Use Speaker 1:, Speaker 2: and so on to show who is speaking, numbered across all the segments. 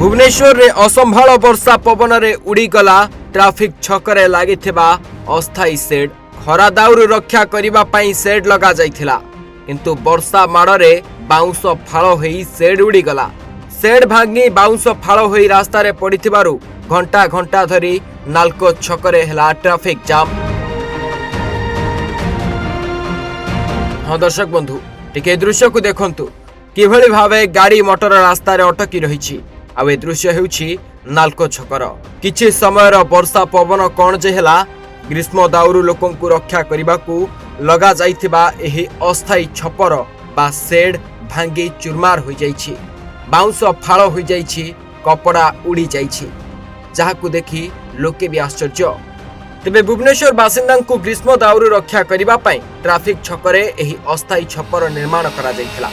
Speaker 1: भुवनेश्वर रे असंभाल वर्षा पवन रे उड़ीगला ट्राफिक छकरे लागिथिबा अस्थायी सेड। खरा दाउरु रक्षा करिबा पई सेड लगा जाइथिला, किंतु वर्षा माड़े बाउंस फाड़ होई सेड उड़ीगला। सेड भांगी बाउंस फाड़ होई रास्ता रे पड़िथिबारु घंटा घंटा धरी नालको छकरे हला ट्राफिक जाम। हाँ दर्शक बंधु, टिके दृश्य को देखंतु किभଳି भावे गाड़ी मोटर रास्ता रे अटकी रहिछि। आ ए दृश्य हेउछि नालको छकर। किछि समयर वर्षा पवन कोन जे हेला ग्रीष्म दाउरु लोकंकु रक्षा करिबाकू लगा जाइथिबा एही अस्थायी छपर बा सेड भांगी चुरमार होई जाइछि। बाउंस फाळ होई जाइछि, कपड़ा उड़ी जाइछि, जाहाकू देखि लोके भी आश्चर्य। तेबे भुवनेश्वर बासिंदांकु ग्रीष्म दाउरु रक्षा करिबा पई ट्राफिक छकरे एही अस्थायी छपर निर्माण करा जाइथिला।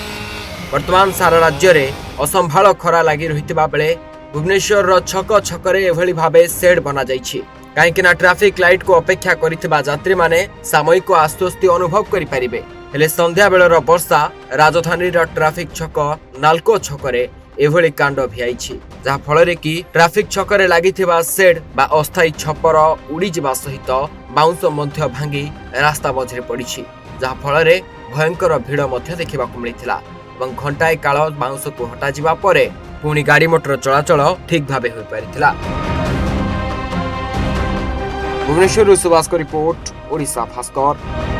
Speaker 1: वर्तमान सारा राज्य रे असंभाल खरा लागि रहितबा बेले भुवनेश्वर छक छकरे एभली भाबे सेड बना जाइछि, काहेकि ट्राफिक लाइट को अपेक्षा करितबा यात्री माने सामयिक आश्वस्ति अनुभव करि परिबे। हेले संध्या बेलर वर्षा राजधानी ट्राफिक छक नालको छकरे एभली कांड भियाइछि, जहा फल रे कि ट्राफिक छकरे लागिथिबा सेड बा अस्थायी छपर उड़ी जिबा सहित बाउंस मध्य भांगी रास्ता मझरे पड़िछि, जहा फल रे भयंकर भीड़ मध्य देखिबाकू मिलिथिला। घंटाए काल बाउंस को हटा जिबा परे पुणी गाड़ी मोटर चलाचल ठीक भावे हो पारिथिला। भुवनेश्वर सुभाष को रिपोर्ट, ओडिशा भास्कर।